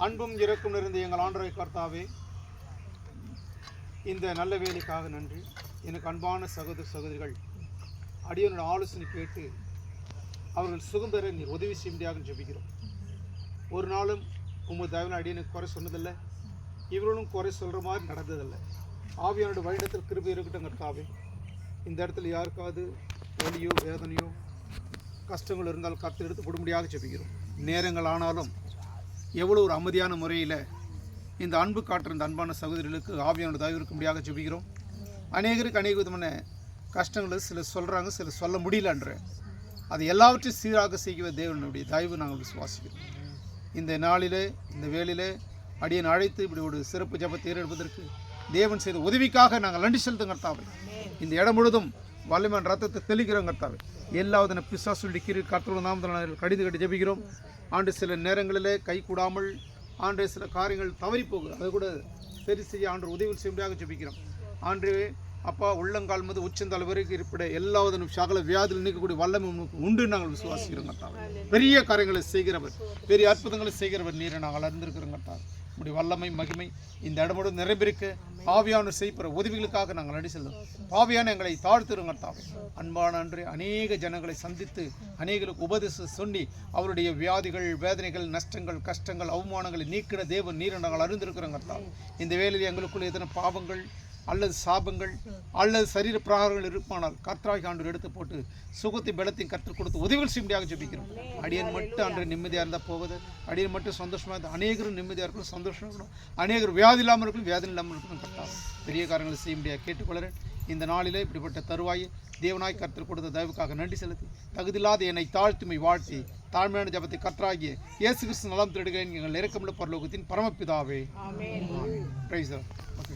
அன்பும் இரக்கம் நிறைந்த எங்கள் ஆண்டவரை கர்த்தாவே, இந்த நல்ல வேலைக்காக நன்றி. எனக்கு அன்பான சகோதர சகோதரிகள் அடியனோட ஆலோசனை கேட்டு அவர்கள் சுகம் பெற நீர் உதவி செய்ய முடியாது ஜெபிக்கிறோம். ஒரு நாளும் உங்கள் தயவில் அடியனுக்கு குறை சொன்னதில்லை, இவர்களும் குறை சொல்கிற மாதிரி நடந்ததில்லை. ஆவியானோட வழியிடத்தில் கிருபை இருக்கட்டும் கர்த்தாவே. இந்த இடத்துல யாருக்காவது வலியோ வேதனையோ கஷ்டங்கள் இருந்தால் கர்த்தர் எடுத்து போட முடியாது ஜெபிக்கிறோம். நேரங்கள் ஆனாலும் எவ்வளோ ஒரு அமைதியான முறையில் இந்த அன்பு காட்டுற இந்த அன்பான சகோதரிகளுக்கு ஆவியானோட தயவு இருக்க முடியாத ஜெபிக்கிறோம். அநேகருக்கு அநேக விதமான கஷ்டங்கள் சிலர் சொல்கிறாங்க, சிலர் சொல்ல முடியலன்ற அது எல்லாவற்றையும் சீராக செய்கிற தேவனுடைய தயவு நாங்கள் விசுவாசிக்கிறோம். இந்த நாளிலே இந்த வேளையிலே அடியன் அழைத்து இப்படி ஒரு சிறப்பு ஜெபத்தை ஏறெடுப்பதற்கு தேவன் செய்த உதவிக்காக நாங்கள் நன்றி செலுத்தும் கர்த்தாவே. இந்த இடம் முழுதும் வல்லமையான ரத்தத்தை தெளிக்கிறோம் கர்த்தாவே. எல்லாவித பிசாசுடைய கீழ் கர்த்தரோட நாமத்தில் கடிந்து கட்டி ஜெபிக்கிறோம். ஆண்டு சில நேரங்களிலே கை கூடாமல் ஆண்டு சில காரியங்கள் தவறி போகுது, அதை கூட சரி செய்ய ஆண்டு உதவி செய்ய முடியாது ஜெபிக்கிறோம். ஆண்டு அப்பா உள்ளங்கால் மீது உச்சந்தால் வரைக்கும் இருப்பிட எல்லாவித சகல வியாதியில் நீக்கக்கூடிய வல்லமை உண்டு நாங்கள் விசுவாசிக்கிறோம் கர்த்தாவே. பெரிய காரியங்களை செய்கிறவர், பெரிய அற்புதங்களை செய்கிறவர் நீரை நாங்கள் அறிந்திருக்கிறோம் கர்த்தாவே. நம்முடைய வல்லமை மகிமை இந்த இடமோடு நிறைவேறிக்க ஆவியான செய்கிற உதவிகளுக்காக நாங்கள் நடி செல்வோம். ஆவியான எங்களை தாழ்த்துறோம் கர்த்தாவே. அன்பான அன்று அநேக ஜனங்களை சந்தித்து அநேகருக்கு உபதேசம் சொல்லி அவருடைய வியாதிகள் வேதனைகள் நஷ்டங்கள் கஷ்டங்கள் அவமானங்களை நீக்கின தேவன் நீரை நாங்கள் அறிந்திருக்கிறோம் கர்த்தாவே. இந்த வேளையில் எங்களுக்குள்ள எத்தனை பாவங்கள் அல்லது சாபங்கள் அல்லது சரீர பிரகாரங்கள் இருப்பானால் கர்த்தராகி ஆண்டவர் எடுத்து போட்டு சுகத்தை பலத்தையும் கற்றுக் கொடுத்து உதவிகள் செய்ய முடியாது ஜெபிக்கிறோம். அடியன் மட்டும் அன்று நிம்மதியாக இருந்தால் போகுது, அடியன் மட்டும் சந்தோஷமாக இருந்தால் அநேகரும் நிம்மதியாக இருக்கணும், சந்தோஷமாக இருக்கணும், அநேகர் வியாதி இல்லாமல் இருக்கணும், வேதனை இல்லாமல் இருக்கணும் கர்த்தாவே. பெரிய காரியங்களை செய்ய முடியாது கேட்டுக்கொள்கிறேன். இந்த நாளிலே இப்படிப்பட்ட தருவாயை தேவனாய் கர்த்தர் கொடுத்த தயவுக்காக நன்றி செலுத்தி தகுதியில்லாத என்னை தாழ்த்துமை வாழ்த்தி தாழ்மையான ஜபத்தை கர்த்தராகிய இயேசு கிறிஸ்து நலம் திருடுகிறேன் எங்கள் இரக்கமுள்ள பரலோகத்தின் பரமபிதாவே. Amen. Praise the lord. Okay.